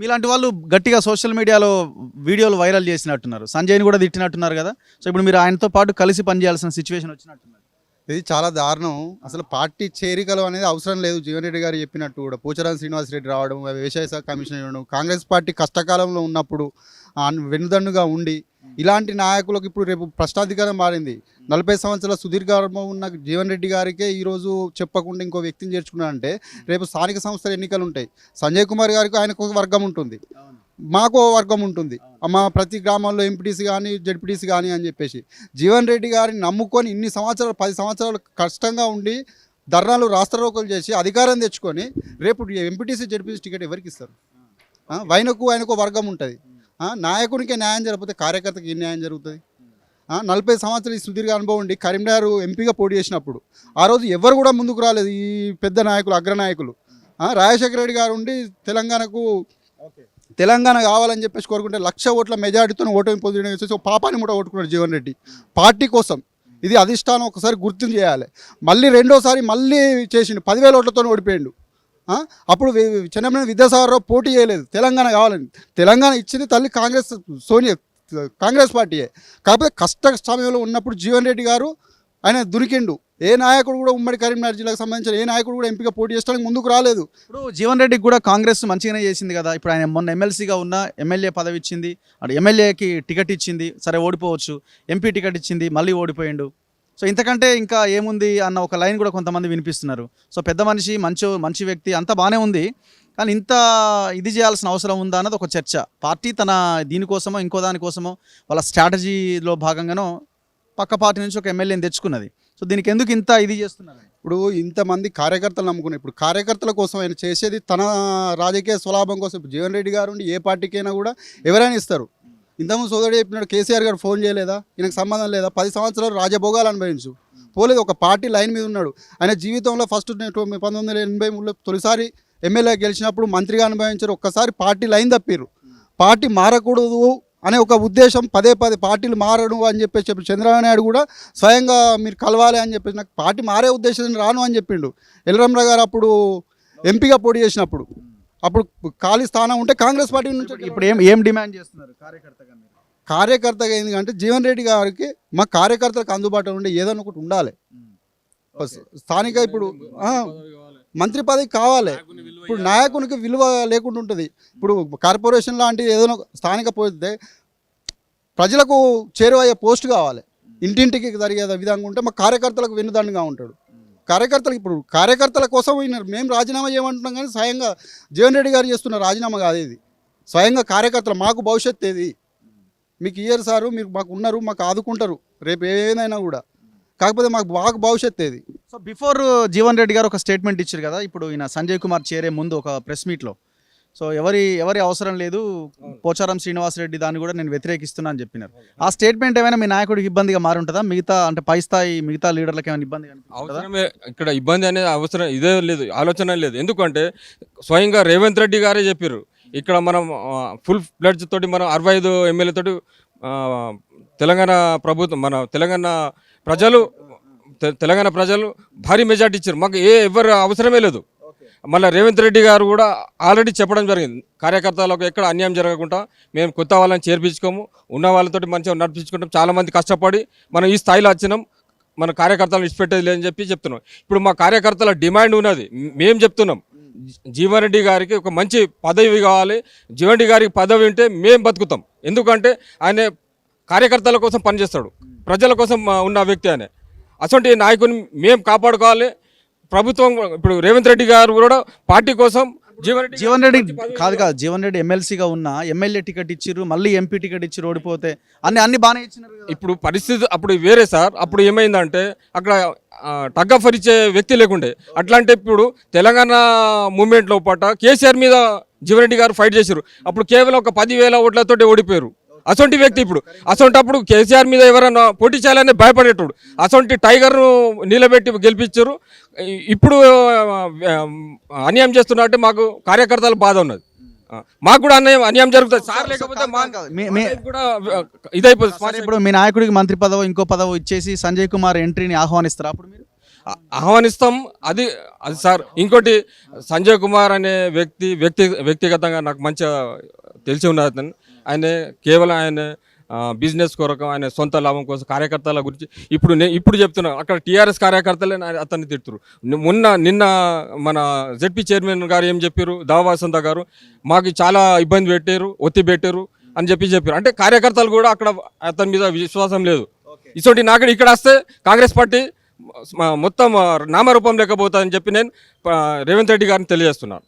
మీలాంటి వాళ్ళు గట్టిగా సోషల్ మీడియాలో వీడియోలు వైరల్ చేసినట్టున్నారు. సంజయ్ని కూడా తిట్టినట్టున్నారు కదా. సో ఇప్పుడు మీరు ఆయనతో పాటు కలిసి పనిచేయాల్సిన సిచ్యువేషన్ వచ్చినట్టున్నారు. ఇది చాలా దారుణం. అసలు పార్టీ చేరికలు అనేది అవసరం లేదు. జీవన్ రెడ్డి గారు చెప్పినట్టు కూడా పోచారం శ్రీనివాసరెడ్డి రావడం, వ్యవసాయ శాఖ కమిషనర్ ఇవ్వడం, కాంగ్రెస్ పార్టీ కష్టకాలంలో ఉన్నప్పుడు వెన్నుదన్నుగా ఉండి ఇలాంటి నాయకులకు ఇప్పుడు రేపు ప్రశ్నాధికారం మారింది. 40 సంవత్సరాల సుదీర్ఘ అనుభవం ఉన్న జీవన్ రెడ్డి గారికే ఈరోజు చెప్పకుండా ఇంకో వ్యక్తిని చేర్చుకున్నారంటే రేపు స్థానిక సంస్థల ఎన్నికలు ఉంటాయి. సంజయ్ కుమార్ గారికి ఆయనకు ఒక వర్గం ఉంటుంది, మాకు వర్గం ఉంటుంది. మా ప్రతి గ్రామంలో ఎంపీటీసీ కానీ జడ్పీటీసీ కానీ అని చెప్పేసి జీవన్ రెడ్డి గారిని నమ్ముకొని ఇన్ని సంవత్సరాలు 10 సంవత్సరాలు కష్టంగా ఉండి ధర్నాలు రాస్తారోకలు చేసి అధికారం తెచ్చుకొని రేపు ఎంపీటీసీ జడ్పీటీసీ టికెట్ ఎవరికి ఇస్తారు? ఆయనకు వర్గం ఉంటుంది. నాయకునికే న్యాయం జరగకపోతే కార్యకర్తకి ఏం న్యాయం జరుగుతుంది? 40 సంవత్సరాలు ఈ సుదీర్ఘ అనుభవం ఉండి కరీంనగర్ ఎంపీగా పోటీ చేసినప్పుడు ఆ రోజు ఎవరు కూడా ముందుకు రాలేదు. ఈ పెద్ద నాయకులు, అగ్రనాయకులు. రాజశేఖర రెడ్డి గారు ఉండి తెలంగాణ కావాలని చెప్పేసి కోరుకుంటే 1,00,000 ఓట్ల మెజార్టీతో ఓటమి పొందడం వచ్చేసి ఒక పాపాన్ని కూడా ఓటుకున్నాడు జీవన్ రెడ్డి పార్టీ కోసం. ఇది అధిష్టానం ఒకసారి గుర్తు చేయాలి. మళ్ళీ రెండోసారి మళ్ళీ చేసిండు, 10,000 ఓట్లతో ఓడిపోయాడు. అప్పుడు చెన్నమనేని విద్యాసాగరరావు పోటీ చేయలేదు తెలంగాణ కావాలని. తెలంగాణ ఇచ్చింది తల్లి కాంగ్రెస్ పార్టీయే. కాకపోతే కష్ట సమయంలో ఉన్నప్పుడు జీవన్ రెడ్డి గారు ఆయన దురికిండు. ఏ నాయకుడు కూడా ఉమ్మడి కరీంనగర్ జిల్లాకు సంబంధించిన ఏ నాయకుడు కూడా ఎంపీగా పోటీ చేయడానికి ముందుకు రాలేదు. ఇప్పుడు జీవన్ రెడ్డికి కూడా కాంగ్రెస్ మంచిగానే చేసింది కదా. ఇప్పుడు ఆయన మొన్న ఎమ్మెల్సీగా ఉన్న ఎమ్మెల్యే పదవి ఇచ్చింది, అంటే ఎమ్మెల్యేకి టికెట్ ఇచ్చింది, సరే ఓడిపోవచ్చు. ఎంపీ టికెట్ ఇచ్చింది, మళ్ళీ ఓడిపోయిండు. సో ఇంతకంటే ఇంకా ఏముంది అన్న ఒక లైన్ కూడా కొంతమంది వినిపిస్తున్నారు. సో పెద్ద మనిషి, మంచి వ్యక్తి అంతా బాగానే ఉంది, కానీ ఇంత ఇది చేయాల్సిన అవసరం ఉందా అన్నది ఒక చర్చ. పార్టీ తన దీనికోసమో ఇంకో దానికోసమో వాళ్ళ స్ట్రాటజీలో భాగంగానో పక్క పార్టీ నుంచి ఒక ఎమ్మెల్యేని తెచ్చుకున్నది. సో దీనికి ఎందుకు ఇంత ఇది చేస్తున్నారు? ఇప్పుడు ఇంతమంది కార్యకర్తలు నమ్ముకున్నారు. ఇప్పుడు కార్యకర్తల కోసం ఆయన చేసేది తన రాజకీయ స్వలాభం కోసం. ఇప్పుడు జీవన్ రెడ్డి గారు ఉండి ఏ పార్టీకైనా కూడా ఎవరైనా ఇస్తారు. ఇంతకుముందు సోదరుడు చెప్పినాడు, కేసీఆర్ గారు ఫోన్ చేయలేదా? ఈయనకు సంబంధం లేదా? 10 సంవత్సరాలు రాజభోగాలు అనుభవించు పోలేదు, ఒక పార్టీ లైన్ మీద ఉన్నాడు. ఆయన జీవితంలో ఫస్ట్ 1983లో తొలిసారి ఎమ్మెల్యే గెలిచినప్పుడు మంత్రిగా అనుభవించారు. ఒక్కసారి పార్టీ లైన్ తప్పిరు. పార్టీ మారకూడదు అనే ఒక ఉద్దేశం, పదే పార్టీలు మారడు అని చెప్పేసి చెప్పి చంద్రబాబు నాయుడు కూడా స్వయంగా మీరు కలవాలి అని చెప్పేసి నాకు పార్టీ మారే ఉద్దేశం రాను అని చెప్పిండు. ఎల్రమ్మ గారు అప్పుడు ఎంపీగా పోటీ చేసినప్పుడు అప్పుడు ఖాళీ స్థానం ఉంటే కాంగ్రెస్ పార్టీ నుంచి ఇప్పుడు ఏం డిమాండ్ చేస్తున్నారు కార్యకర్తగా? ఎందుకంటే జీవన్ రెడ్డి గారికి మా కార్యకర్తలకు అందుబాటులో ఉండే ఏదైనా ఒకటి ఉండాలి. స్థానిక ఇప్పుడు మంత్రి పదవి కావాలి. ఇప్పుడు నాయకునికి విలువ లేకుండా ఉంటుంది. ఇప్పుడు కార్పొరేషన్ లాంటి ఏదైనా స్థానిక పోతే ప్రజలకు చేరువయ్యే పోస్ట్ కావాలి. ఇంటింటికి జరిగే విధంగా ఉంటే మా కార్యకర్తలకు వెన్నుదండుగా ఉంటాడు. ఇప్పుడు కార్యకర్తల కోసం మేము రాజీనామా చేయమంటున్నాం, కానీ స్వయంగా జీవన్ రెడ్డి గారు చేస్తున్న రాజీనామా కాదు ఇది. స్వయంగా కార్యకర్తలు మాకు భవిష్యత్తు ఏది, మీకు ఇయ్యరు సారు, మీరు మాకు ఉన్నారు, మాకు ఆదుకుంటారు రేపు ఏదైనా కూడా, కాకపోతే మాకు బాగా భవిష్యత్తు ఏది. సో బిఫోర్ జీవన్ రెడ్డి గారు ఒక స్టేట్మెంట్ ఇచ్చారు కదా, ఇప్పుడు ఈయన సంజయ్ కుమార్ చేరే ముందు ఒక ప్రెస్ మీట్లో, సో ఎవరి అవసరం లేదు, పోచారం శ్రీనివాసరెడ్డి దాన్ని కూడా నేను వ్యతిరేకిస్తున్నా అని చెప్పినారు. ఆ స్టేట్మెంట్ ఏమైనా మీ నాయకుడికి ఇబ్బందిగా మారి ఉంటుందా? పై స్థాయి మిగతా లీడర్లకు ఏమైనా ఇబ్బంది? అవసరమే ఇక్కడ ఇబ్బంది అనేది అవసరం ఇదే లేదు, ఆలోచన లేదు. ఎందుకంటే స్వయంగా రేవంత్ రెడ్డి గారే చెప్పారు, ఇక్కడ మనం ఫుల్ ఫ్లెడ్జ్ తోటి మనం 65 ఎమ్మెల్యే తోటి తెలంగాణ ప్రభుత్వం, మన తెలంగాణ ప్రజలు భారీ మెజార్టీ ఇచ్చారు, మాకు ఎవరు అవసరమే లేదు. మళ్ళీ రేవంత్ రెడ్డి గారు కూడా ఆల్రెడీ చెప్పడం జరిగింది, కార్యకర్తలకు ఎక్కడ అన్యాయం జరగకుండా మేము కొత్త వాళ్ళని చేర్పించుకోము, ఉన్న వాళ్ళతో మంచిగా నడిపించుకుంటాం, చాలామంది కష్టపడి మనం ఈ స్థాయిలో వచ్చినాం, మన కార్యకర్తలను ఇచ్చిపెట్టేది లేదని చెప్తున్నాం. ఇప్పుడు మా కార్యకర్తల డిమాండ్ ఉన్నది, మేము చెప్తున్నాం జీవన్ రెడ్డి గారికి ఒక మంచి పదవి కావాలి. జీవన్ రెడ్డి గారికి పదవి ఉంటే మేము బతుకుతాం. ఎందుకంటే ఆయన కార్యకర్తల కోసం పనిచేస్తాడు, ప్రజల కోసం ఉన్న వ్యక్తి. ఆయన అటువంటి నాయకుని మేము కాపాడుకోవాలి. ప్రభుత్వం ఇప్పుడు రేవంత్ రెడ్డి గారు కూడా పార్టీ కోసం జీవన్ రెడ్డి జీవన్ రెడ్డి ఎమ్మెల్సీగా ఉన్న ఎమ్మెల్యే టికెట్ ఇచ్చిర్రు, మళ్ళీ ఎంపీ టికెట్ ఇచ్చి ఓడిపోతే అన్ని బాగానే ఇచ్చినారు. ఇప్పుడు పరిస్థితి అప్పుడు వేరే సార్. అప్పుడు ఏమైందంటే అక్కడ టగ్గఫర్ ఇచ్చే వ్యక్తి లేకుండే. అట్లాంటి ఇప్పుడు తెలంగాణ మూవ్మెంట్ లోపల కేసీఆర్ మీద జీవన్ రెడ్డి గారు ఫైట్ చేశారు. అప్పుడు కేవలం ఒక 10,000 ఓట్లతో ఓడిపోయారు. అసొంటి వ్యక్తి ఇప్పుడు అసొంటప్పుడు కేసీఆర్ మీద ఎవరైనా పోటీ చేయాలని భయపడేటోడు, అసొంటి టైగర్ను నిలబెట్టి గెలిపించారు. ఇప్పుడు అన్యాయం చేస్తున్నట్టే మాకు కార్యకర్తల బాధ ఉన్నది, మాకు కూడా అన్యాయం జరుగుతుంది సార్. లేకపోతే కూడా ఇదైపోతుంది. ఇప్పుడు మీ నాయకుడికి మంత్రి పదవి ఇంకో పదవి ఇచ్చేసి సంజయ్ కుమార్ ఎంట్రీని ఆహ్వానిస్తారు, అప్పుడు మీరు ఆహ్వానిస్తాం. అది అది సార్. ఇంకోటి సంజయ్ కుమార్ అనే వ్యక్తిగతంగా నాకు మంచిగా తెలిసి ఉన్నది అతను. ఆయన కేవలం ఆయన బిజినెస్ కొరకు, ఆయన సొంత లాభం కోసం కార్యకర్తల గురించి ఇప్పుడు చెప్తున్నా. అక్కడ టీఆర్ఎస్ కార్యకర్తలే అతన్ని తిడుతున్నారు. నిన్న మన జెడ్పీ చైర్మన్ గారు ఏం చెప్పారు, దావా వసంత గారు, మాకు చాలా ఇబ్బంది పెట్టారు, ఒత్తి పెట్టారు అని చెప్పారు. అంటే కార్యకర్తలు కూడా అక్కడ అతని మీద విశ్వాసం లేదు. ఇటువంటి నాకడ ఇక్కడ వస్తే కాంగ్రెస్ పార్టీ మొత్తం నామరూపం లేకపోతుందని చెప్పి నేను రేవంత్ రెడ్డి గారిని తెలియజేస్తున్నాను.